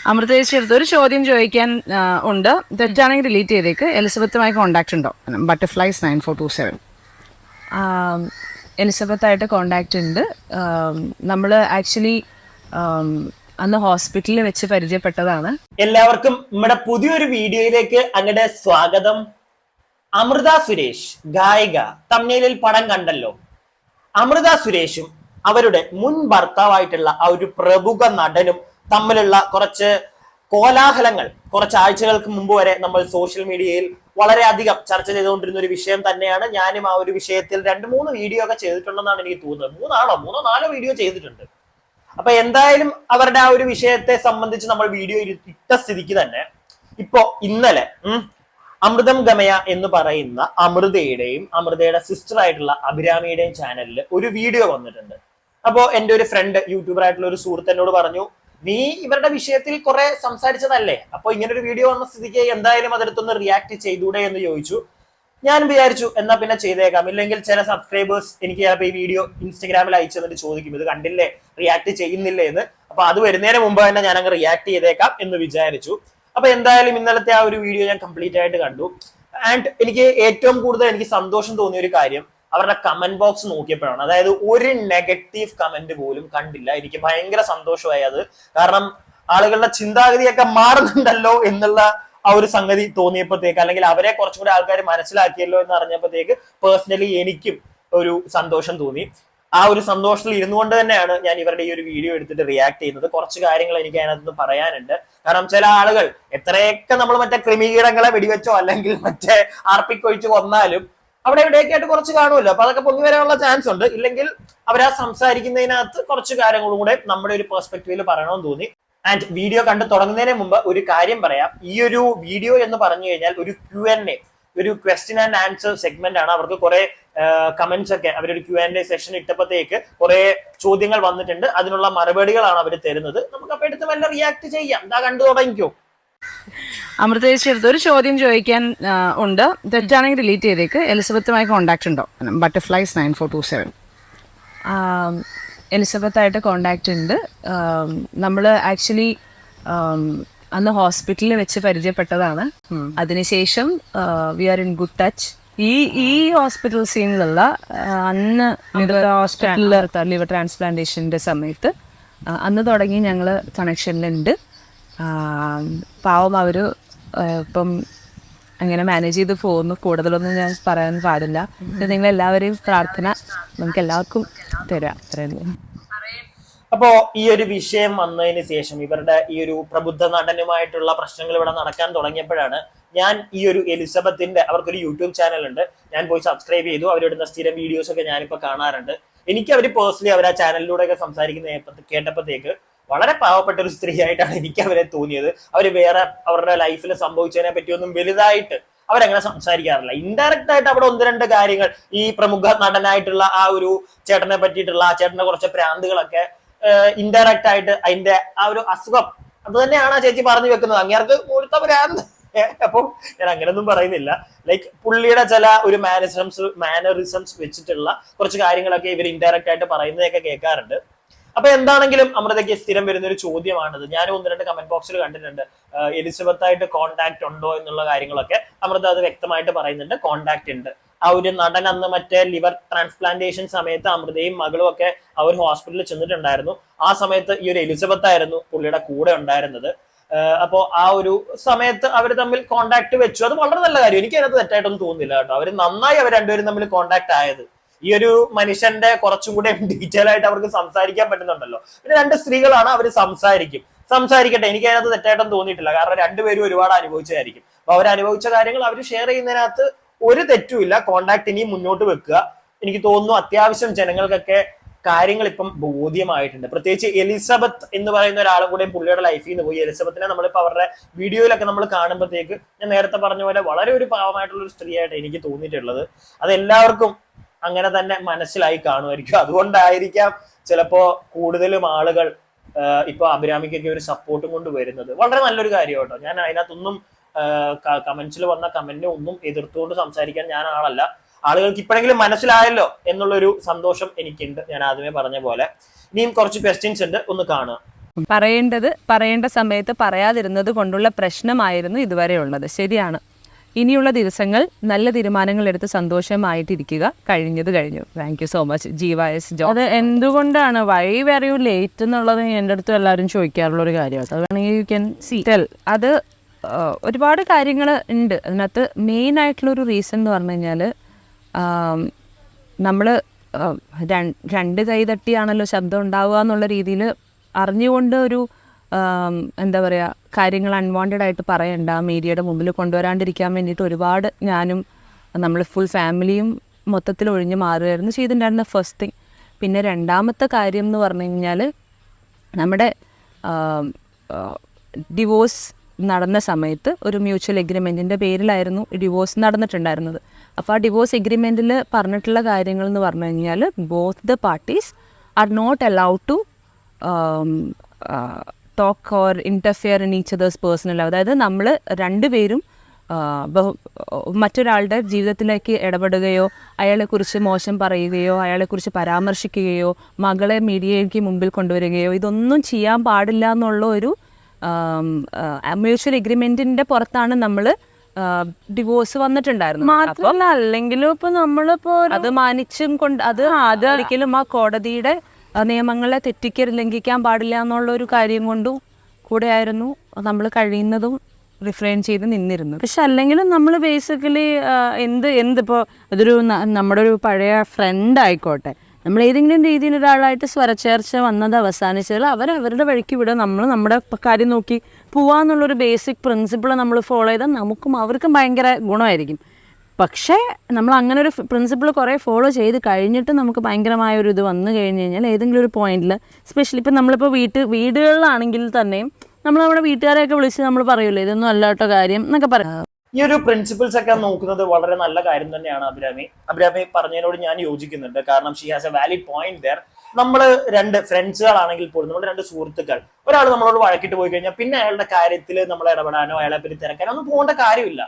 അമൃത ചേച്ചി അടുത്ത് ഒരു ചോദ്യം ചോദിക്കാൻ ഉണ്ട്. തെറ്റാണെങ്കിൽ ഡിലീറ്റ് ചെയ്തേക്ക്. എലിസബത്തുമായി കോൺടാക്ട് ഉണ്ടോ? ബട്ടർഫ്ലൈസ് 9427. എലിസബത്തായിട്ട് കോണ്ടാക്ട് ഉണ്ട്. നമ്മൾ ആക്ച്വലി അന്ന് ഹോസ്പിറ്റലിൽ വെച്ച് പരിചയപ്പെട്ടതാണ്. എല്ലാവർക്കും നമ്മുടെ പുതിയൊരു വീഡിയോയിലേക്ക് അങ്ങടെ സ്വാഗതം. അമൃത സുരേഷ് ഗായിക, തമിഴിൽ പടം കണ്ടല്ലോ. അമൃത സുരേഷും അവരുടെ മുൻ ഭർത്താവായിട്ടുള്ള ആ ഒരു പ്രമുഖ നടനും തമ്മിലുള്ള കുറച്ച് കോലാഹലങ്ങൾ കുറച്ച് ആഴ്ചകൾക്ക് മുമ്പ് വരെ നമ്മൾ സോഷ്യൽ മീഡിയയിൽ വളരെയധികം ചർച്ച ചെയ്തുകൊണ്ടിരുന്ന ഒരു വിഷയം തന്നെയാണ്. ഞാനും ആ ഒരു വിഷയത്തിൽ 2-3 വീഡിയോ ഒക്കെ ചെയ്തിട്ടുണ്ടെന്നാണ് എനിക്ക് തോന്നുന്നത്. 3-4 വീഡിയോ ചെയ്തിട്ടുണ്ട്. അപ്പൊ എന്തായാലും അവരുടെ ആ ഒരു വിഷയത്തെ സംബന്ധിച്ച് നമ്മൾ വീഡിയോ ഇട്ട സ്ഥിതിക്ക് തന്നെ ഇപ്പോ ഇന്നലെ അമൃതം ഗമയ എന്ന് പറയുന്ന അമൃതയുടെയും അമൃതയുടെ സിസ്റ്റർ ആയിട്ടുള്ള അഭിരാമിയുടെയും ചാനലിൽ ഒരു വീഡിയോ വന്നിട്ടുണ്ട്. അപ്പോ എന്റെ ഒരു ഫ്രണ്ട് യൂട്യൂബർ ആയിട്ടുള്ള ഒരു സുഹൃത്ത് എന്നോട് പറഞ്ഞു, നീ ഇവരുടെ വിഷയത്തിൽ കുറെ സംസാരിച്ചതല്ലേ, അപ്പൊ ഇങ്ങനെ ഒരു വീഡിയോ വന്ന സ്ഥിതിക്ക് എന്തായാലും അതെടുത്തൊന്ന് റിയാക്ട് ചെയ്തൂടെ എന്ന് ചോദിച്ചു. ഞാൻ വിചാരിച്ചു എന്നാ പിന്നെ ചെയ്തേക്കാം. ഇല്ലെങ്കിൽ ചില സബ്സ്ക്രൈബേഴ്സ് എനിക്ക് ചിലപ്പോൾ ഈ വീഡിയോ ഇൻസ്റ്റഗ്രാമിൽ അയച്ചു തന്നിട്ട് ചോദിക്കും, ഇത് കണ്ടില്ലേ, റിയാക്ട് ചെയ്യുന്നില്ലേ എന്ന്. അപ്പൊ അത് വരുന്നതിന് മുമ്പ് തന്നെ ഞാൻ അങ്ങ് റിയാക്ട് ചെയ്തേക്കാം എന്ന് വിചാരിച്ചു. അപ്പൊ എന്തായാലും ഇന്നലത്തെ ആ ഒരു വീഡിയോ ഞാൻ കംപ്ലീറ്റ് ആയിട്ട് കണ്ടു. ആൻഡ് എനിക്ക് ഏറ്റവും കൂടുതൽ എനിക്ക് സന്തോഷം തോന്നിയ ഒരു കാര്യം അവരുടെ കമന്റ് ബോക്സ് നോക്കിയപ്പോഴാണ്. അതായത് ഒരു നെഗറ്റീവ് കമന്റ് പോലും കണ്ടില്ല. എനിക്ക് ഭയങ്കര സന്തോഷമായി അത്. കാരണം ആളുകളുടെ ചിന്താഗതിയൊക്കെ മാറുന്നുണ്ടല്ലോ എന്നുള്ള ആ ഒരു സംഗതി തോന്നിയപ്പോഴത്തേക്ക്, അല്ലെങ്കിൽ അവരെ കുറച്ചും കൂടി ആൾക്കാർ മനസ്സിലാക്കിയല്ലോ എന്ന് അറിഞ്ഞപ്പോഴത്തേക്ക് പേഴ്സണലി എനിക്കും ഒരു സന്തോഷം തോന്നി. ആ ഒരു സന്തോഷത്തിൽ ഇരുന്നുകൊണ്ട് തന്നെയാണ് ഞാൻ ഇവരുടെ ഈ ഒരു വീഡിയോ എടുത്തിട്ട് റിയാക്ട് ചെയ്യുന്നത്. കുറച്ച് കാര്യങ്ങൾ എനിക്ക് അതിനകത്ത് പറയാനുണ്ട്. കാരണം ചില ആളുകൾ എത്രയൊക്കെ നമ്മൾ മറ്റേ കൃമികീടങ്ങളെ വെടിവെച്ചോ അല്ലെങ്കിൽ മറ്റേ ആർപ്പിക്കൊഴിച്ച് കൊന്നാലും അവിടെ ഇവിടെയൊക്കെ ആയിട്ട് കുറച്ച് കാണുമല്ലോ. അപ്പൊ അതൊക്കെ പൊങ്ങി വരാനുള്ള ചാൻസ് ഉണ്ട്. ഇല്ലെങ്കിൽ അവരാ സംസാരിക്കുന്നതിനകത്ത് കുറച്ച് കാര്യങ്ങളും കൂടെ നമ്മുടെ ഒരു പെർസ്പെക്റ്റീവിൽ പറയണമെന്ന് തോന്നി. ആൻഡ് വീഡിയോ കണ്ടു തുടങ്ങുന്നതിന് മുമ്പ് ഒരു കാര്യം പറയാം. ഈ ഒരു വീഡിയോ എന്ന് പറഞ്ഞു കഴിഞ്ഞാൽ ഒരു Q&A, ഒരു ക്വസ്റ്റ്യൻ ആൻഡ് ആൻസർ സെഗ്മെന്റ് ആണ്. അവർക്ക് കുറെ കമന്റ്സ് ഒക്കെ അവരൊരു Q&A സെഷൻ ഇട്ടപ്പോഴത്തേക്ക് കുറെ ചോദ്യങ്ങൾ വന്നിട്ടുണ്ട്. അതിനുള്ള മറുപടികളാണ് അവർ തരുന്നത്. നമുക്ക് അപ്പൊ എടുത്ത് വല്ല റിയാക്ട് ചെയ്യാം. ഇതാ കണ്ടു തുടങ്ങിക്കോ. അമൃത ചേച്ചി അടുത്ത് ഒരു ചോദ്യം ചോദിക്കാൻ ഉണ്ട്. തെറ്റാണെങ്കിൽ ഡിലീറ്റ് ചെയ്തേക്ക്. എലിസബത്തുമായി കോണ്ടാക്ട് ഉണ്ടോ? ബട്ടർഫ്ലൈസ് 9427. എലിസബത്തായിട്ട് കോണ്ടാക്ട് ഉണ്ട്. നമ്മൾ ആക്ച്വലി അന്ന് ഹോസ്പിറ്റലിൽ വെച്ച് പരിചയപ്പെട്ടതാണ്. അതിനുശേഷം we are in good touch. ഈ ഹോസ്പിറ്റൽ സീനിലുള്ള അന്ന് ഹോസ്പിറ്റലിൽ ലിവർ ട്രാൻസ്പ്ലാന്റേഷന്റെ സമയത്ത് അന്ന് തുടങ്ങി ഞങ്ങൾ കണക്ഷനിലുണ്ട്. പാവം അവര് ഇപ്പം അങ്ങനെ മാനേജ് ചെയ്ത് പോകുന്നു. കൂടുതലൊന്നും ഞാൻ പറയാൻ പാടില്ല. നിങ്ങൾ എല്ലാവരെയും പ്രാർത്ഥന നമുക്ക് എല്ലാവർക്കും തരാം. അത്രയും. അപ്പോ ഈ ഒരു വിഷയം വന്നതിന് ശേഷം ഇവരുടെ ഈ ഒരു പ്രബുദ്ധ നടനുമായിട്ടുള്ള പ്രശ്നങ്ങൾ ഇവിടെ നടക്കാൻ തുടങ്ങിയപ്പോഴാണ് ഞാൻ ഈ ഒരു എലിസബത്തിന്റെ, അവർക്കൊരു യൂട്യൂബ് ചാനൽ ഉണ്ട്, ഞാൻ പോയി സബ്സ്ക്രൈബ് ചെയ്തു. അവരിടുന്ന സ്ഥിരം വീഡിയോസ് ഒക്കെ ഞാനിപ്പോ കാണാറുണ്ട്. എനിക്ക് അവർ പേഴ്സണലി അവർ ആ ചാനലിലൂടെ ഒക്കെ സംസാരിക്കുന്ന കേട്ടപ്പോഴത്തേക്ക് വളരെ പാവപ്പെട്ട ഒരു സ്ത്രീ ആയിട്ടാണ് എനിക്ക് അവരെ തോന്നിയത്. അവര് വേറെ അവരുടെ ലൈഫിൽ സംഭവിച്ചതിനെ പറ്റിയൊന്നും വലുതായിട്ട് അവരങ്ങനെ സംസാരിക്കാറില്ല. ഇൻഡയറക്റ്റ് ആയിട്ട് അവിടെ 1-2 കാര്യങ്ങൾ ഈ പ്രമുഖ നടനായിട്ടുള്ള ആ ഒരു ചേട്ടനെ പറ്റിയിട്ടുള്ള, ആ ചേട്ടന്റെ കുറച്ച് പ്രാന്തുകളൊക്കെ ഇൻഡയറക്റ്റ് ആയിട്ട് അതിന്റെ ആ ഒരു അസുഖം അത് തന്നെയാണ് ആ ചേച്ചി പറഞ്ഞു വെക്കുന്നത്. അങ്ങേർക്ക് കൊടുത്ത പ്രാന്ത്. അപ്പം ഞാൻ അങ്ങനെയൊന്നും പറയുന്നില്ല. ലൈക്ക് പുള്ളിയുടെ ചില ഒരു മാനറിസംസ് വെച്ചിട്ടുള്ള കുറച്ച് കാര്യങ്ങളൊക്കെ ഇവർ ഇൻഡയറക്റ്റ് ആയിട്ട് പറയുന്നതൊക്കെ കേൾക്കാറുണ്ട്. അപ്പൊ എന്താണെങ്കിലും അമൃതയ്ക്ക് സ്ഥിരം വരുന്ന ഒരു ചോദ്യമാണിത്. ഞാൻ 1-2 കമന്റ് ബോക്സിൽ കണ്ടിട്ടുണ്ട് എലിസബത്തായിട്ട് കോണ്ടാക്ട് ഉണ്ടോ എന്നുള്ള കാര്യങ്ങളൊക്കെ. അമൃത അത് വ്യക്തമായിട്ട് പറയുന്നുണ്ട്, കോണ്ടാക്ട് ഉണ്ട്. ആ ഒരു നടൻ അന്ന് മറ്റേ ലിവർ ട്രാൻസ്പ്ലാന്റേഷൻ സമയത്ത് അമൃതയും മകളും ഒക്കെ ആ ഒരു ഹോസ്പിറ്റലിൽ ചെന്നിട്ടുണ്ടായിരുന്നു. ആ സമയത്ത് ഈ ഒരു എലിസബത്ത് ആയിരുന്നു പുള്ളിയുടെ കൂടെ ഉണ്ടായിരുന്നത്. അപ്പോ ആ ഒരു സമയത്ത് അവർ തമ്മിൽ കോണ്ടാക്ട് വെച്ചു. അത് വളരെ നല്ല കാര്യം. എനിക്ക് അതിനകത്ത് തെറ്റായിട്ടൊന്നും തോന്നുന്നില്ല കേട്ടോ. അവർ നന്നായി അവർ രണ്ടുപേരും തമ്മിൽ കോണ്ടാക്ട് ആയത്. ഈ ഒരു മനുഷ്യന്റെ കുറച്ചും കൂടെ ഡീറ്റെയിൽ ആയിട്ട് അവർക്ക് സംസാരിക്കാൻ പറ്റുന്നുണ്ടല്ലോ. പിന്നെ 2 സ്ത്രീകളാണ്, അവർ സംസാരിക്കട്ടെ. എനിക്ക് അതിനകത്ത് തെറ്റായിട്ടൊന്നും തോന്നിയിട്ടില്ല. കാരണം രണ്ടുപേരും ഒരുപാട് അനുഭവിച്ചതായിരിക്കും. അപ്പൊ അവർ അനുഭവിച്ച കാര്യങ്ങൾ അവർ ഷെയർ ചെയ്യുന്നതിനകത്ത് ഒരു തെറ്റുമില്ല. കോണ്ടാക്ട് ഇനിയും മുന്നോട്ട് വെക്കുക. എനിക്ക് തോന്നുന്നു അത്യാവശ്യം ജനങ്ങൾക്കൊക്കെ കാര്യങ്ങൾ ഇപ്പം ബോധ്യമായിട്ടുണ്ട്. പ്രത്യേകിച്ച് എലിസബത്ത് എന്ന് പറയുന്ന ഒരാളും കൂടെ പുള്ളിയുടെ ലൈഫിൽ നിന്ന് പോയി. എലിസബത്തിനെ നമ്മളിപ്പോ അവരുടെ വീഡിയോയിലൊക്കെ നമ്മൾ കാണുമ്പോഴത്തേക്ക് ഞാൻ നേരത്തെ പറഞ്ഞ പോലെ വളരെ ഒരു പാവമായിട്ടുള്ള ഒരു സ്ത്രീയായിട്ട് എനിക്ക് തോന്നിയിട്ടുള്ളത്. അത് എല്ലാവർക്കും അങ്ങനെ തന്നെ മനസ്സിലായി കാണുമായിരിക്കും. അതുകൊണ്ടായിരിക്കാം ചിലപ്പോ കൂടുതലും ആളുകൾ ഇപ്പൊ അഭിരാമിക്കൊക്കെ ഒരു സപ്പോർട്ടും കൊണ്ട് വരുന്നത്. വളരെ നല്ലൊരു കാര്യം കേട്ടോ. ഞാൻ അതിനകത്തൊന്നും കമന്റ്സിൽ വന്ന കമന്റിനെ ഒന്നും എതിർത്തുകൊണ്ട് സംസാരിക്കാൻ ഞാൻ ആളല്ല. ആളുകൾക്ക് ഇപ്പോഴെങ്കിലും മനസ്സിലായല്ലോ എന്നുള്ളൊരു സന്തോഷം എനിക്കുണ്ട്. ഞാൻ ആദ്യമേ പറഞ്ഞ പോലെ. ഇനിയും കുറച്ച് ക്വസ്റ്റ്യൻസ് ഉണ്ട്, ഒന്ന് കാണുക. പറയേണ്ട സമയത്ത് പറയാതിരുന്നത് കൊണ്ടുള്ള പ്രശ്നമായിരുന്നു ഇതുവരെ ഉള്ളത്. ശരിയാണ്. ഇനിയുള്ള ദിവസങ്ങൾ നല്ല തീരുമാനങ്ങൾ എടുത്ത് സന്തോഷമായിട്ടിരിക്കുക. കഴിഞ്ഞത് കഴിഞ്ഞു. താങ്ക് യു സോ മച്ച് ജീവ എസ് ജോ. അത് എന്തുകൊണ്ടാണ് വൈ വെർ യു ലേറ്റ് എന്നുള്ളത് എൻ്റെ അടുത്ത് എല്ലാവരും ചോദിക്കാറുള്ള ഒരു കാര്യമാണ്. അത് വേണമെങ്കിൽ യു ക്യാൻ സീ ടെൽ. അത് ഒരുപാട് കാര്യങ്ങൾ ഉണ്ട് അതിനകത്ത്. മെയിൻ ആയിട്ടുള്ളൊരു റീസൺ എന്ന് പറഞ്ഞു കഴിഞ്ഞാൽ നമ്മൾ രണ്ട് കൈ തട്ടിയാണല്ലോ ശബ്ദം ഉണ്ടാവുക എന്നുള്ള രീതിയിൽ അറിഞ്ഞുകൊണ്ട് ഒരു എന്താ പറയുക, കാര്യങ്ങൾ അൺവാണ്ടഡ് ആയിട്ട് പറയണ്ട, മീഡിയയുടെ മുമ്പിൽ കൊണ്ടുവരാണ്ടിരിക്കാൻ വേണ്ടിയിട്ട് ഒരുപാട് ഞാനും നമ്മൾ ഫുൾ ഫാമിലിയും മൊത്തത്തിൽ ഒഴിഞ്ഞു മാറുകയായിരുന്നു ചെയ്തിട്ടുണ്ടായിരുന്ന ഫസ്റ്റ് തിങ്. പിന്നെ രണ്ടാമത്തെ കാര്യം എന്ന് പറഞ്ഞു കഴിഞ്ഞാൽ നമ്മുടെ ഡിവോഴ്സ് നടന്ന സമയത്ത് ഒരു മ്യൂച്വൽ എഗ്രിമെൻറ്റിൻ്റെ പേരിലായിരുന്നു ഡിവോഴ്സ് നടന്നിട്ടുണ്ടായിരുന്നത്. അപ്പോൾ ആ ഡിവോഴ്സ് എഗ്രിമെൻറ്റിൽ പറഞ്ഞിട്ടുള്ള കാര്യങ്ങൾ എന്ന് പറഞ്ഞു കഴിഞ്ഞാൽ both the parties are not allowed to talk or interfere in each other's personal. അതായത് നമ്മൾ രണ്ടുപേരും മറ്റൊരാളുടെ ജീവിതത്തിലേക്ക് ഇടപെടുകയോ അയാളെക്കുറിച്ച് മോശം പറയുകയോ അയാളെക്കുറിച്ച് പരാമർശിക്കുകയോ മകളെ മീഡിയയ്ക്ക് മുമ്പിൽ കൊണ്ടുവരികയോ ഇതൊന്നും ചെയ്യാൻ പാടില്ല എന്നുള്ള ഒരു മ്യൂച്വൽ എഗ്രിമെൻറ്റിൻ്റെ പുറത്താണ് നമ്മൾ ഡിവോഴ്സ് വന്നിട്ടുണ്ടായിരുന്നു. മാത്രമല്ല അല്ലെങ്കിലും ഇപ്പൊ നമ്മളിപ്പോ അത് മാനിച്ചും കൊണ്ട് അത് ഒരിക്കലും ആ കോടതിയുടെ നിയമങ്ങളെ ലംഘിക്കാൻ പാടില്ല എന്നുള്ള ഒരു കാര്യം കൊണ്ടും കൂടെ ആയിരുന്നു നമ്മൾ കഴിയുന്നതും റിഫ്രെയിൻ ചെയ്ത് നിന്നിരുന്നത്. പക്ഷെ അല്ലെങ്കിലും നമ്മൾ ബേസിക്കലി എന്തിപ്പോൾ ഇതൊരു നമ്മുടെ ഒരു പഴയ ഫ്രണ്ട് ആയിക്കോട്ടെ, നമ്മൾ ഏതെങ്കിലും രീതിയിൽ ഒരാളായിട്ട് സ്വരച്ചേർച്ച വന്നത് അവസാനിച്ചാൽ അവരുടെ വഴിക്ക് വിടുക, നമ്മൾ നമ്മുടെ കാര്യം നോക്കി പോവാന്നുള്ളൊരു ബേസിക് പ്രിൻസിപ്പിൾ നമ്മൾ ഫോളോ ചെയ്താൽ നമുക്കും അവർക്കും ഭയങ്കര ഗുണമായിരിക്കും. പക്ഷേ നമ്മൾ അങ്ങനെ ഒരു പ്രിൻസിപ്പിൾ കുറേ ഫോളോ ചെയ്ത് കഴിഞ്ഞിട്ട് നമുക്ക് ഭയങ്കരമായൊരു ഇത് വന്നു കഴിഞ്ഞ് കഴിഞ്ഞാൽ ഏതെങ്കിലും ഒരു പോയിന്റിൽ, സ്പെഷ്യലി ഇപ്പം നമ്മളിപ്പോൾ വീടുകളിലാണെങ്കിൽ തന്നെയും നമ്മൾ നമ്മുടെ വീട്ടുകാരെയൊക്കെ വിളിച്ച് നമ്മൾ പറയുമല്ലോ ഇതൊന്നും അല്ല കേട്ടോ കാര്യം എന്നൊക്കെ പറയാം. ഈ ഒരു പ്രിൻസിപ്പിൾസ് ഒക്കെ നോക്കുന്നത് വളരെ നല്ല കാര്യം തന്നെയാണ്. അഭിരാമി പറഞ്ഞതിനോട് ഞാൻ യോജിക്കുന്നുണ്ട്. കാരണം she has A valid point there. നമ്മൾ രണ്ട് ഫ്രണ്ട്സുകളാണെങ്കിൽ പോലും നമ്മൾ രണ്ട് സുഹൃത്തുക്കൾ, ഒരാൾ നമ്മളോട് വഴക്കിട്ട് പോയി കഴിഞ്ഞാൽ പിന്നെ അയാളുടെ കാര്യത്തിൽ നമ്മൾ ഇടപെടാനോ അയാളെ പറ്റി തിരക്കാനോ ഒന്നും പോകേണ്ട കാര്യമില്ല.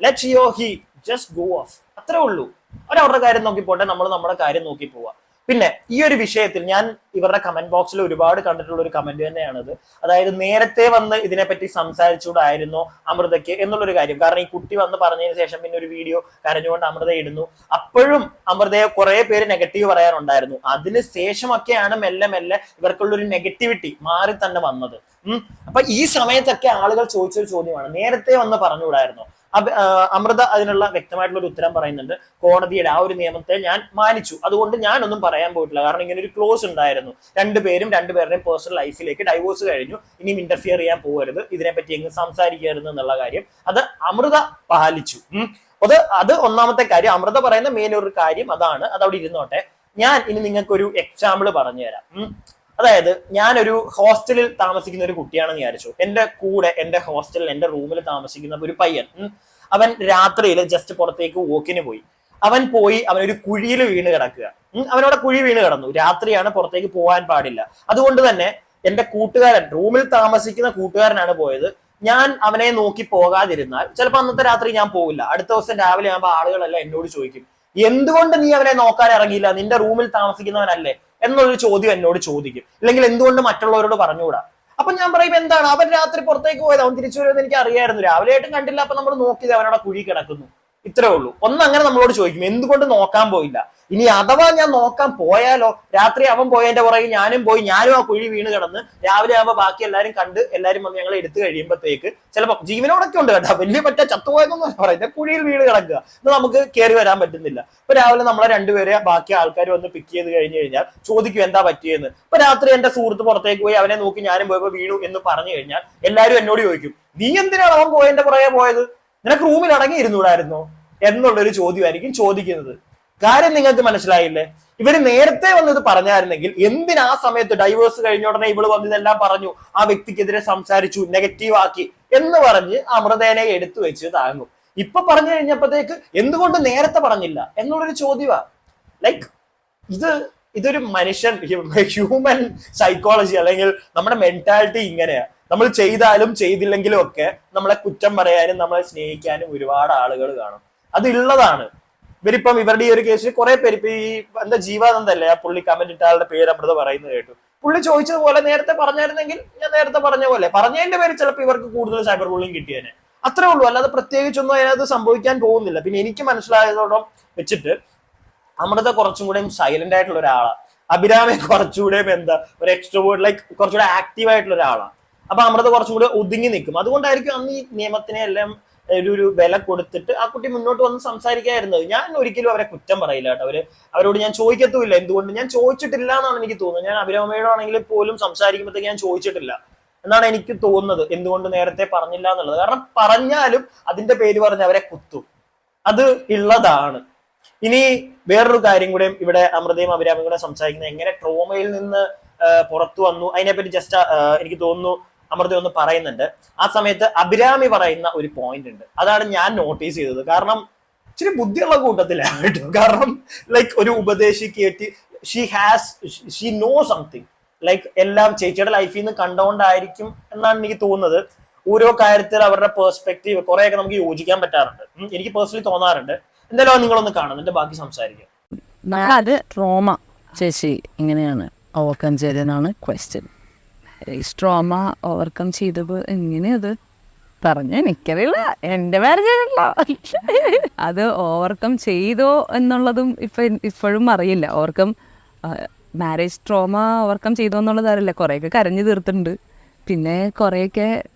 Let she or he just go off, അത്രേ ഉള്ളൂ. അവരവരുടെ കാര്യം നോക്കി പോട്ടെ, നമ്മൾ നമ്മുടെ കാര്യം നോക്കി പോവാ. പിന്നെ ഈ ഒരു വിഷയത്തിൽ ഞാൻ ഇവരുടെ കമന്റ് ബോക്സിൽ ഒരുപാട് കണ്ടിട്ടുള്ള ഒരു കമന്റ് തന്നെയാണത്. അതായത് നേരത്തെ വന്ന് ഇതിനെപ്പറ്റി സംസാരിച്ചുകൂടായിരുന്നോ അമൃതയ്ക്ക് എന്നുള്ളൊരു കാര്യം. കാരണം ഈ കുട്ടി വന്ന് പറഞ്ഞതിന് ശേഷം പിന്നെ ഒരു വീഡിയോ കരഞ്ഞുകൊണ്ട് അമൃത ഇടുന്നു. അപ്പോഴും അമൃതയെ കുറെ പേര് നെഗറ്റീവ് പറയാനുണ്ടായിരുന്നു. അതിന് ശേഷമൊക്കെയാണ് മെല്ലെ മെല്ലെ ഇവർക്കുള്ളൊരു നെഗറ്റിവിറ്റി മാറി തന്നെ വന്നത്. അപ്പൊ ഈ സമയത്തൊക്കെ ആളുകൾ ചോദിച്ചൊരു ചോദ്യമാണ്, നേരത്തെ വന്ന് പറഞ്ഞുകൂടായിരുന്നോ? അമൃത അതിനുള്ള വ്യക്തമായിട്ടുള്ള ഒരു ഉത്തരം പറയുന്നുണ്ട്. കോടതിയുടെ ആ ഒരു നിയമത്തെ ഞാൻ മാനിച്ചു, അതുകൊണ്ട് ഞാനൊന്നും പറയാൻ പോയിട്ടില്ല. കാരണം ഇങ്ങനെ ഒരു ക്ലോസ് ഉണ്ടായിരുന്നു, രണ്ടുപേരുടെയും പേഴ്സണൽ ലൈഫിലേക്ക് ഡൈവോഴ്സ് കഴിഞ്ഞു, ഇനിയും ഇന്റർഫിയർ ചെയ്യാൻ പോകരുത്, ഇതിനെപ്പറ്റി എങ്ങും സംസാരിക്കരുത് എന്നുള്ള കാര്യം അത് അമൃത പാലിച്ചു. അത് ഒന്നാമത്തെ കാര്യം. അമൃത പറയുന്ന മെയിൻ ഒരു കാര്യം അതാണ്. അതവിടെ ഇരുന്നോട്ടെ. ഞാൻ ഇനി നിങ്ങൾക്ക് ഒരു എക്സാമ്പിൾ പറഞ്ഞുതരാം. അതായത് ഞാനൊരു ഹോസ്റ്റലിൽ താമസിക്കുന്ന ഒരു കുട്ടിയാണെന്ന് വിചാരിച്ചു. എന്റെ കൂടെ എന്റെ ഹോസ്റ്റലിൽ എന്റെ റൂമിൽ താമസിക്കുന്ന ഒരു പയ്യൻ, അവൻ രാത്രിയിൽ ജസ്റ്റ് പുറത്തേക്ക് വോക്കിന് പോയി. അവനൊരു കുഴിയിൽ വീണ് കിടക്കുക. അവനവിടെ കുഴി വീണ് കിടന്നു. രാത്രിയാണ്, പുറത്തേക്ക് പോകാൻ പാടില്ല. അതുകൊണ്ട് തന്നെ എന്റെ കൂട്ടുകാരൻ, റൂമിൽ താമസിക്കുന്ന കൂട്ടുകാരനാണ് പോയത്. ഞാൻ അവനെ നോക്കി പോകാതിരുന്നാൽ ചിലപ്പോൾ അന്നത്തെ രാത്രി ഞാൻ പോകില്ല. അടുത്ത ദിവസം രാവിലെ ആകുമ്പോൾ ആളുകളെല്ലാം എന്നോട് ചോദിക്കും, എന്തുകൊണ്ട് നീ അവനെ നോക്കാൻ ഇറങ്ങിയില്ല, നിന്റെ റൂമിൽ താമസിക്കുന്നവനല്ലേ എന്നുള്ളൊരു ചോദ്യം എന്നോട് ചോദിക്കും. അല്ലെങ്കിൽ എന്തുകൊണ്ട് മറ്റുള്ളവരോട് പറഞ്ഞുകൂടാ? അപ്പൊ ഞാൻ പറയും, എന്താണ് അവൻ രാത്രി പുറത്തേക്ക് പോയത്, അവൻ തിരിച്ചു വരുമെന്ന് എനിക്ക് അറിയായിരുന്നു, രാവിലെ ആയിട്ടും കണ്ടില്ല, അപ്പൊ നമ്മൾ നോക്കിയത് അവനവിടെ കുഴി കിടക്കുന്നു. ഇത്രേ ഉള്ളൂ. അങ്ങനെ നമ്മളോട് ചോദിക്കും, എന്തുകൊണ്ട് നോക്കാൻ പോയില്ല? ഇനി അഥവാ ഞാൻ നോക്കാൻ പോയാലോ, രാത്രി അവൻ പോയതിന്റെ പുറകെ ഞാനും ആ കുഴി വീണ് കിടന്ന് രാവിലെ ആകുമ്പോൾ ബാക്കി എല്ലാരും കണ്ട് എല്ലാരും വന്ന് ഞങ്ങൾ എടുത്തു കഴിയുമ്പോഴത്തേക്ക് ചിലപ്പോൾ ജീവനോടൊക്കെ ഉണ്ട് കേട്ടോ, വലിയ മറ്റേ ചത്തുപോയെന്നൊന്നും പറയുന്നത്, കുഴിയിൽ വീണ് കിടക്കുക, ഇത് നമുക്ക് കയറി വരാൻ പറ്റുന്നില്ല. ഇപ്പൊ രാവിലെ നമ്മളെ രണ്ടുപേരെ ബാക്കി ആൾക്കാർ വന്ന് പിക്ക് ചെയ്ത് കഴിഞ്ഞു കഴിഞ്ഞാൽ ചോദിക്കും എന്താ പറ്റിയെന്ന്. ഇപ്പൊ രാത്രി എന്റെ സുഹൃത്ത് പുറത്തേക്ക് പോയി, അവനെ നോക്കി ഞാനും പോയപ്പോ വീണു എന്ന് പറഞ്ഞു കഴിഞ്ഞാൽ എല്ലാരും എന്നോട് ചോദിക്കും, നീ എന്തിനാണ് അവൻ പോയതിന്റെ പുറകെ പോയത്, നിനക്ക് റൂമിൽ അടങ്ങി ഇരുന്നൂടായിരുന്നോ എന്നുള്ളൊരു ചോദ്യമായിരിക്കും ചോദിക്കുന്നത്. കാര്യം നിങ്ങൾക്ക് മനസ്സിലായില്ലേ? ഇവര് നേരത്തെ വന്നത് പറഞ്ഞായിരുന്നെങ്കിൽ എന്തിനാ ആ സമയത്ത് ഡൈവേഴ്സ് കഴിഞ്ഞ ഉടനെ ഇവള് വന്ന് ഇതെല്ലാം പറഞ്ഞു, ആ വ്യക്തിക്കെതിരെ സംസാരിച്ചു, നെഗറ്റീവ് ആക്കി എന്ന് പറഞ്ഞ് അമൃതേനെ എടുത്തു വെച്ച് താങ്ങും. ഇപ്പൊ പറഞ്ഞു കഴിഞ്ഞപ്പോഴത്തേക്ക് എന്തുകൊണ്ട് നേരത്തെ പറഞ്ഞില്ല എന്നുള്ളൊരു ചോദ്യമാ. ലൈക്ക് ഇതൊരു മനുഷ്യൻ ഹ്യൂമൻ സൈക്കോളജി അല്ലെങ്കിൽ നമ്മുടെ മെന്റാലിറ്റി ഇങ്ങനെയാ. നമ്മൾ ചെയ്താലും ചെയ്തില്ലെങ്കിലും ഒക്കെ നമ്മളെ കുറ്റം പറയാനും നമ്മളെ സ്നേഹിക്കാനും ഒരുപാട് ആളുകൾ കാണും. അതുള്ളതാണ്. ഇവരിപ്പം ഇവരുടെ ഈ ഒരു കേസിൽ കുറെ പേര്, ഇപ്പൊ ഈ എന്താ ജീവാനന്ദല്ലേ ആ പുള്ളി കമന്റ് ഇട്ട ആളുടെ പേര് അമൃത പറയുന്നത് കേട്ടു. പുള്ളി ചോദിച്ചതുപോലെ നേരത്തെ പറഞ്ഞായിരുന്നെങ്കിൽ ഞാൻ നേരത്തെ പറഞ്ഞ പോലെ പറഞ്ഞതിന്റെ പേര് ചിലപ്പോൾ ഇവർക്ക് കൂടുതൽ സൈബർ ബുള്ളിങ് കിട്ടിയേനെ. അത്രേ ഉള്ളൂ, അല്ലാതെ പ്രത്യേകിച്ചൊന്നും അതിനകത്ത് സംഭവിക്കാൻ പോകുന്നില്ല. പിന്നെ എനിക്ക് മനസ്സിലായതോടെ വെച്ചിട്ട് അമൃത കുറച്ചും കൂടെ സൈലന്റ് ആയിട്ടുള്ള ഒരാളാണ്, അഭിരാമി കുറച്ചുകൂടെ എന്താ ഒരു എക്സ്ട്രോവേർട്ട് ലൈക്ക് കുറച്ചുകൂടെ ആക്റ്റീവ് ആയിട്ടുള്ള ഒരാളാണ്. അപ്പൊ അമൃത കുറച്ചും കൂടെ ഒതുങ്ങി നിൽക്കും. അതുകൊണ്ടായിരിക്കും അന്ന് ഈ നിയമത്തിനെ എല്ലാം ഒരു വില കൊടുത്തിട്ട് ആ കുട്ടി മുന്നോട്ട് വന്ന് സംസാരിക്കായിരുന്നത്. ഞാൻ ഒരിക്കലും അവരെ കുറ്റം പറയില്ല കേട്ടോ. അവരോട് ഞാൻ ചോദിക്കത്തുമില്ല എന്തുകൊണ്ട്, ഞാൻ ചോദിച്ചിട്ടില്ല എന്നാണ് എനിക്ക് തോന്നുന്നത്. ഞാൻ അഭിരാമയോടാണെങ്കിൽ പോലും സംസാരിക്കുമ്പോഴത്തേക്ക് ഞാൻ ചോദിച്ചിട്ടില്ല എന്നാണ് എനിക്ക് തോന്നുന്നത്, എന്തുകൊണ്ട് നേരത്തെ പറഞ്ഞില്ല എന്നുള്ളത്. കാരണം പറഞ്ഞാലും അതിന്റെ പേര് പറഞ്ഞ് അവരെ കുത്തും, അത് ഉള്ളതാണ്. ഇനി വേറൊരു കാര്യം കൂടെ ഇവിടെ അമൃതയും അഭിരാമിയും കൂടെ സംസാരിക്കുന്നത് എങ്ങനെ ട്രോമയിൽ നിന്ന് പുറത്തു വന്നു, അതിനെപ്പറ്റി ജസ്റ്റ് എനിക്ക് തോന്നുന്നു അമൃത ഒന്ന് പറയുന്നുണ്ട്. ആ സമയത്ത് അഭിരാമി പറയുന്ന ഒരു പോയിന്റ് ഉണ്ട്, അതാണ് ഞാൻ നോട്ടീസ് ചെയ്തത്. കാരണം ഇച്ചിരി ബുദ്ധിയുള്ള കൂട്ടത്തിലാണ് കേട്ടോ. കാരണം ലൈക്ക് ഒരു ഉപദേശിക്കേറ്റി ഷീ നോ സംതിങ്, ലൈക്ക് എല്ലാം ചേച്ചിയുടെ ലൈഫിൽ നിന്ന് കണ്ടുകൊണ്ടായിരിക്കും എന്നാണ് എനിക്ക് തോന്നുന്നത്. ഓരോ കാര്യത്തിൽ അവരുടെ പേഴ്സ്പെക്റ്റീവ് കുറെയൊക്കെ നമുക്ക് യോജിക്കാൻ പറ്റാറുണ്ട്, എനിക്ക് പേഴ്സണലി തോന്നാറുണ്ട്. എന്തായാലും നിങ്ങളൊന്ന് കാണുന്നുണ്ട്, ബാക്കി സംസാരിക്കാം. അത് ട്രോമ ചേച്ചി ഇങ്ങനെയാണ് ഓവർകം ചെയ്തതെന്നാണ് ക്വസ്റ്റ്യൻ. ട്രോമ ഓവർകം ചെയ്തപ്പോൾ എങ്ങനെയത് പറഞ്ഞ എനിക്കറിയില്ല, എൻ്റെ മാരേജ് അത് ഓവർകം ചെയ്തോ എന്നുള്ളതും ഇപ്പോഴും അറിയില്ല. മാരേജ് ട്രോമ ഓവർകം ചെയ്തോ എന്നുള്ളത് അറിയില്ല. കുറേയൊക്കെ കരഞ്ഞു തീർത്തിട്ടുണ്ട്. പിന്നെ കുറേയൊക്കെ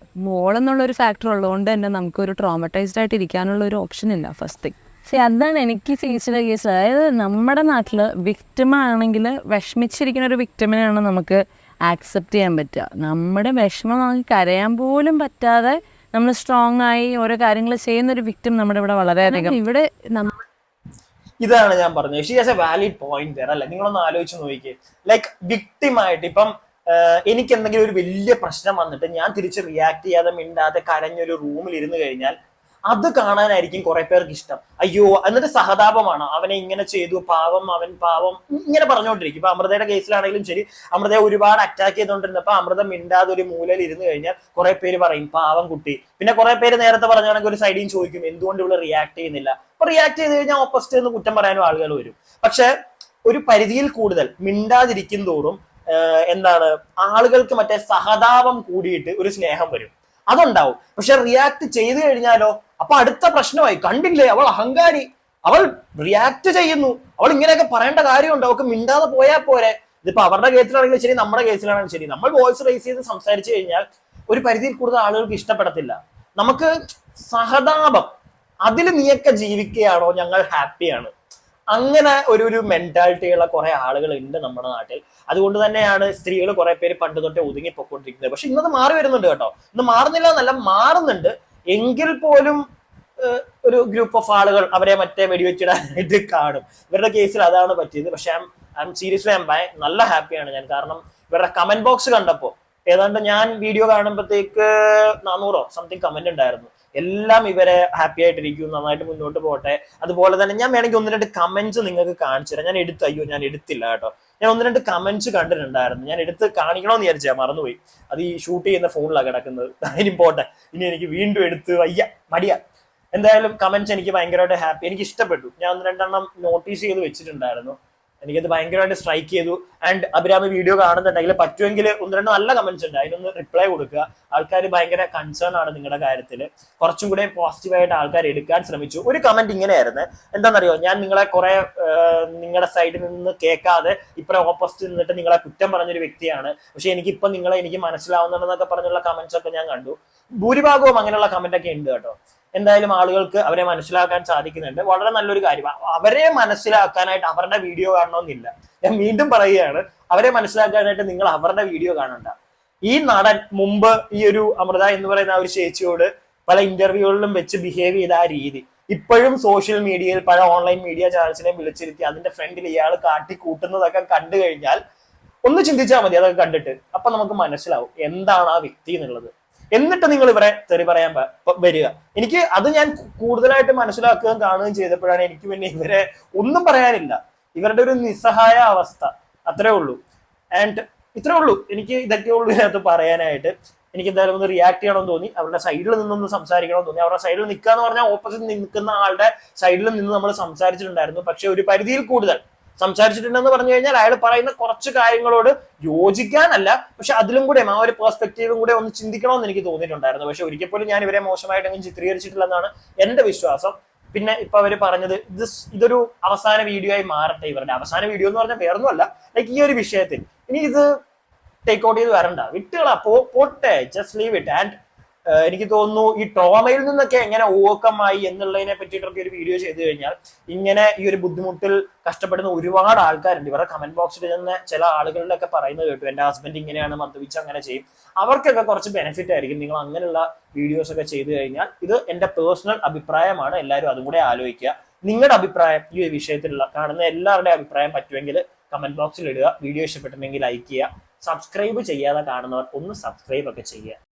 മോളെന്നുള്ളൊരു ഫാക്ടർ ഉള്ളതുകൊണ്ട് തന്നെ നമുക്കൊരു ട്രോമറ്റൈസ്ഡ് ആയിട്ട് ഇരിക്കാനുള്ള ഒരു ഓപ്ഷൻ ഇല്ല ഫസ്റ്റ് തിങ്. അതാണ് എനിക്ക് ചേച്ചിയുടെ കേസ്. അതായത് നമ്മുടെ നാട്ടിൽ വിക്ടിമാണെങ്കിൽ വിഷമിച്ചിരിക്കുന്ന ഒരു വിക്ടിമിനെയാണ് നമുക്ക് ആക്സെപ്റ്റ് ചെയ്യാൻ പറ്റുക. നമ്മുടെ വിഷമം നമുക്ക് കരയാൻ പോലും പറ്റാതെ നമ്മൾ സ്ട്രോങ് ആയി ഓരോ കാര്യങ്ങൾ ചെയ്യുന്ന ഒരു വിക്ടിം നമ്മുടെ ഇവിടെ വളരെയധികം ഇവിടെ ഇതാണ് ഞാൻ പറഞ്ഞത്. She has A valid point there അല്ലെ? നിങ്ങളൊന്ന് ആലോചിച്ച് നോക്കിക്കേ. ലൈക്ക് വിക്ടിമായിട്ട് ഇപ്പം എനിക്ക് എന്തെങ്കിലും ഒരു വലിയ പ്രശ്നം വന്നിട്ട് ഞാൻ തിരിച്ച് റിയാക്ട് ചെയ്യാതെ മിണ്ടാതെ കരഞ്ഞൊരു റൂമിൽ ഇരുന്ന് കഴിഞ്ഞാൽ അത് കാണാനായിരിക്കും കുറെ പേർക്ക് ഇഷ്ടം. അയ്യോ, എന്നിട്ട് സഹതാപമാണ്, അവനെ ഇങ്ങനെ ചെയ്തു, പാവം, അവൻ പാവം, ഇങ്ങനെ പറഞ്ഞുകൊണ്ടിരിക്കും. ഇപ്പൊ അമൃതയുടെ കേസിലാണെങ്കിലും ശരി, അമൃതയെ ഒരുപാട് അറ്റാക്ക് ചെയ്തുകൊണ്ടിരുന്നപ്പോ അമൃത മിണ്ടാതെ ഒരു മൂലയിൽ ഇരുന്ന് കഴിഞ്ഞാൽ കുറെ പേര് പറയും പാവം കുട്ടി. പിന്നെ കുറെ പേര് നേരത്തെ പറഞ്ഞാണെങ്കിൽ ഒരു സൈഡിൽ ചോദിക്കും എന്തുകൊണ്ട് ഇവിടെ റിയാക്ട് ചെയ്യുന്നില്ല. അപ്പൊ റിയാക്ട് ചെയ്ത് കഴിഞ്ഞാൽ ഓപ്പോസിറ്റ് എന്ന് കുറ്റം പറയാനും ആളുകൾ വരും. പക്ഷെ ഒരു പരിധിയിൽ കൂടുതൽ മിണ്ടാതിരിക്കും തോറും എന്താണ് ആളുകൾക്ക് മറ്റേ സഹതാപം കൂടിയിട്ട് ഒരു സ്നേഹം വരും, അതുണ്ടാവും. പക്ഷെ റിയാക്ട് ചെയ്തു കഴിഞ്ഞാലോ അപ്പൊ അടുത്ത പ്രശ്നമായി. കണ്ടില്ലേ, അവൾ അഹങ്കാരി, അവൾ റിയാക്ട് ചെയ്യുന്നു, അവൾ ഇങ്ങനെയൊക്കെ പറയേണ്ട കാര്യമുണ്ട്, അവൾക്ക് മിണ്ടാതെ പോയാൽ പോരെ. ഇതിപ്പോ അവരുടെ കേസിലാണെങ്കിലും ശരി, നമ്മുടെ കേസിലാണെങ്കിലും ശരി, നമ്മൾ വോയിസ് റൈസ് ചെയ്ത് സംസാരിച്ചു കഴിഞ്ഞാൽ ഒരു പരിധിയിൽ കൂടുതൽ ആളുകൾക്ക് ഇഷ്ടപ്പെടത്തില്ല. നമുക്ക് സഹതാപം, അതിൽ നീയൊക്കെ ജീവിക്കുകയാണോ, ഞങ്ങൾ ഹാപ്പിയാണ്, അങ്ങനെ ഒരു മെന്റാലിറ്റിയുള്ള കുറെ ആളുകൾ ഉണ്ട് നമ്മുടെ നാട്ടിൽ. അതുകൊണ്ട് തന്നെയാണ് സ്ത്രീകൾ കുറെ പേര് പണ്ട് തൊട്ടേ ഒതുങ്ങിപ്പോയിക്കൊണ്ടിരിക്കുന്നത്. പക്ഷെ ഇന്നത് മാറി വരുന്നുണ്ട് കേട്ടോ. ഇന്ന് മാറുന്നില്ല എന്നല്ല, മാറുന്നുണ്ട്. എങ്കിൽ പോലും ഒരു ഗ്രൂപ്പ് ഓഫ് ആളുകൾ അവരെ മറ്റേ വെടിവെച്ചിടാനായിട്ട് കാണും. ഇവരുടെ കേസിൽ അതാണ് പറ്റിയത്. പക്ഷെ ഐ എം സീരിയസ്ലി നല്ല ഹാപ്പിയാണ് ഞാൻ. കാരണം ഇവരുടെ കമന്റ് ബോക്സ് കണ്ടപ്പോ ഏതാണ്ട് ഞാൻ വീഡിയോ കാണുമ്പോഴത്തേക്ക് 400 സംതിങ് കമന്റ് ഉണ്ടായിരുന്നു. എല്ലാം ഇവരെ ഹാപ്പി ആയിട്ടിരിക്കും, നന്നായിട്ട് മുന്നോട്ട് പോട്ടെ. അതുപോലെ തന്നെ ഞാൻ വേണമെങ്കിൽ 1-2 കമന്റ്സ് നിങ്ങൾക്ക് കാണിച്ചു തരാം. ഞാൻ എടുത്തില്ല കേട്ടോ. ഞാൻ 1-2 കമന്റ്സ് കണ്ടിട്ടുണ്ടായിരുന്നു, ഞാൻ എടുത്ത് കാണിക്കണമെന്ന് വിചാരിച്ചാ, മറന്നുപോയി. അത് ഈ ഷൂട്ട് ചെയ്യുന്ന ഫോണിലാണ് കിടക്കുന്നത്. അതിനും പോട്ടെ, ഇനി എനിക്ക് വീണ്ടും എടുത്ത് മടിയാ. എന്തായാലും കമന്റ്സ് എനിക്ക് ഭയങ്കരമായിട്ട് ഹാപ്പി, എനിക്ക് ഇഷ്ടപ്പെട്ടു. ഞാൻ 1-2 നോട്ടീസ് ചെയ്ത് വെച്ചിട്ടുണ്ടായിരുന്നു. എനിക്കത് ഭയങ്കരമായിട്ട് സ്ട്രൈക്ക് ചെയ്തു. ആൻഡ് അഭിരാമി വീഡിയോ കാണുന്നുണ്ടെങ്കിൽ പറ്റുമെങ്കിൽ 1-2 നല്ല കമന്റ്സ് ഉണ്ട്, അതിനൊന്ന് റിപ്ലൈ കൊടുക്കുക. ആൾക്കാർ ഭയങ്കര കൺസേൺ ആണ് നിങ്ങളുടെ കാര്യത്തിൽ. കുറച്ചും കൂടെ പോസിറ്റീവായിട്ട് ആൾക്കാർ എടുക്കാൻ ശ്രമിച്ചു. ഒരു കമന്റ് ഇങ്ങനെയായിരുന്നു, എന്താണെന്നറിയോ, ഞാൻ നിങ്ങളെ കുറെ നിങ്ങളുടെ സൈഡിൽ നിന്ന് കേൾക്കാതെ ഇപ്പുറം ഓപ്പോസിറ്റ് നിന്നിട്ട് നിങ്ങളെ കുറ്റം പറഞ്ഞൊരു വ്യക്തിയാണ്, പക്ഷെ എനിക്കിപ്പം നിങ്ങളെ എനിക്ക് മനസ്സിലാവുന്നുണ്ടെന്നൊക്കെ പറഞ്ഞുള്ള കമന്റ്സ് ഒക്കെ ഞാൻ കണ്ടു. ഭൂരിഭാഗവും അങ്ങനെയുള്ള കമന്റ് ഒക്കെ ഉണ്ട് കേട്ടോ. എന്തായാലും ആളുകൾക്ക് അവരെ മനസ്സിലാക്കാൻ സാധിക്കുന്നുണ്ട്, വളരെ നല്ലൊരു കാര്യം. അവരെ മനസ്സിലാക്കാനായിട്ട് അവരുടെ വീഡിയോ കാണണമെന്നില്ല. ഞാൻ വീണ്ടും പറയുകയാണ്, അവരെ മനസ്സിലാക്കാനായിട്ട് നിങ്ങൾ അവരുടെ വീഡിയോ കാണണ്ട. ഈ നടൻ മുമ്പ് ഈ ഒരു അമൃത എന്ന് പറയുന്ന ഒരു ചേച്ചിയോട് പല ഇന്റർവ്യൂകളിലും വെച്ച് ബിഹേവ് ചെയ്ത ആ രീതി ഇപ്പോഴും സോഷ്യൽ മീഡിയയിൽ പല ഓൺലൈൻ മീഡിയ ചാനൽസിനെ വിളിച്ചിരുത്തി അതിന്റെ ഫ്രണ്ടിൽ ഇയാൾ കാട്ടിക്കൂട്ടുന്നതൊക്കെ കണ്ടു കഴിഞ്ഞാൽ ഒന്ന് ചിന്തിച്ചാൽ മതി. അതൊക്കെ കണ്ടിട്ട് അപ്പൊ നമുക്ക് മനസ്സിലാവും എന്താണ് ആ വ്യക്തി എന്നുള്ളത്. എന്നിട്ട് നിങ്ങൾ ഇവരെ തെറി പറയാൻ വരിക. എനിക്ക് അത് ഞാൻ കൂടുതലായിട്ട് മനസ്സിലാക്കുകയും കാണുകയും ചെയ്തപ്പോഴാണ് എനിക്ക് പിന്നെ ഇവരെ ഒന്നും പറയാനില്ല. ഇവരുടെ ഒരു നിസ്സഹായ അവസ്ഥ, അത്രേ ഉള്ളൂ. ആൻഡ് ഇത്രേ ഉള്ളൂ, എനിക്ക് ഇതൊക്കെ ഉള്ളൂ ഇതിനകത്ത് പറയാനായിട്ട്. എനിക്ക് എന്തായാലും ഒന്ന് റിയാക്ട് ചെയ്യണമെന്ന് തോന്നി, അവരുടെ സൈഡിൽ നിന്നൊന്ന് സംസാരിക്കണമെന്ന് തോന്നി. അവരുടെ സൈഡിൽ നിൽക്കുക എന്ന് പറഞ്ഞാൽ ഓപ്പോസിറ്റ് നിൽക്കുന്ന ആളുടെ സൈഡിൽ നിന്ന് നമ്മൾ സംസാരിച്ചിട്ടുണ്ടായിരുന്നു. പക്ഷെ ഒരു പരിധിയിൽ കൂടുതൽ സംസാരിച്ചിട്ടുണ്ടെന്ന് പറഞ്ഞു കഴിഞ്ഞാൽ അയാൾ പറയുന്ന കുറച്ച് കാര്യങ്ങളോട് യോജിക്കാനല്ല, പക്ഷെ അതിലും കൂടെ ആ ഒരു പെർസ്പെക്റ്റീവും കൂടെ ഒന്ന് ചിന്തിക്കണമെന്ന് എനിക്ക് തോന്നിയിട്ടുണ്ടായിരുന്നു. പക്ഷെ ഒരിക്കൽ പോലും ഞാൻ ഇവരെ മോശമായിട്ടെങ്കിലും ചിത്രീകരിച്ചിട്ടില്ലെന്നാണ് എന്റെ വിശ്വാസം. പിന്നെ ഇപ്പൊ അവര് പറഞ്ഞത് ഇതൊരു അവസാന വീഡിയോ ആയി മാറട്ടെ. ഇവരുടെ അവസാന വീഡിയോ എന്ന് പറഞ്ഞാൽ വേറൊന്നുമല്ല, ലൈക്ക് ഈ ഒരു വിഷയത്തിൽ ഇനി ഇത് ടേക്ക് ഔട്ട് ചെയ്ത് വരണ്ട, വിട്ടുകളാ, പോട്ടെ, ജസ്റ്റ് ലീവ് ഇറ്റ്. ആൻഡ് എനിക്ക് തോന്നുന്നു ഈ ട്രോമയിൽ നിന്നൊക്കെ എങ്ങനെ ഓവർകം ആയി എന്നുള്ളതിനെ പറ്റിയിട്ടൊക്കെ ഒരു വീഡിയോ ചെയ്തു കഴിഞ്ഞാൽ ഇങ്ങനെ ഈ ഒരു ബുദ്ധിമുട്ടിൽ കഷ്ടപ്പെടുന്ന ഒരുപാട് ആൾക്കാരുണ്ട്. ഇവരുടെ കമന്റ് ബോക്സിൽ തന്നെ ചില ആളുകളുടെ ഒക്കെ പറയുന്നത് കേട്ടു, എന്റെ ഹസ്ബൻഡ് ഇങ്ങനെയാണ്, മദ്യപിച്ച് അങ്ങനെ ചെയ്യും. അവർക്കൊക്കെ കുറച്ച് ബെനിഫിറ്റ് ആയിരിക്കും നിങ്ങൾ അങ്ങനെയുള്ള വീഡിയോസ് ഒക്കെ ചെയ്തു കഴിഞ്ഞാൽ. ഇത് എന്റെ പേഴ്സണൽ അഭിപ്രായമാണ്, എല്ലാവരും അതും കൂടെ ആലോചിക്കുക. നിങ്ങളുടെ അഭിപ്രായം ഈ വിഷയത്തിലുള്ള കാണുന്ന എല്ലാവരുടെയും അഭിപ്രായം പറ്റുമെങ്കിൽ കമന്റ് ബോക്സിൽ ഇടുക. വീഡിയോ ഇഷ്ടപ്പെട്ടിട്ടുണ്ടെങ്കിൽ ലൈക്ക് ചെയ്യുക. സബ്സ്ക്രൈബ് ചെയ്യാതെ കാണുന്നവർ ഒന്ന് സബ്സ്ക്രൈബ് ഒക്കെ ചെയ്യുക.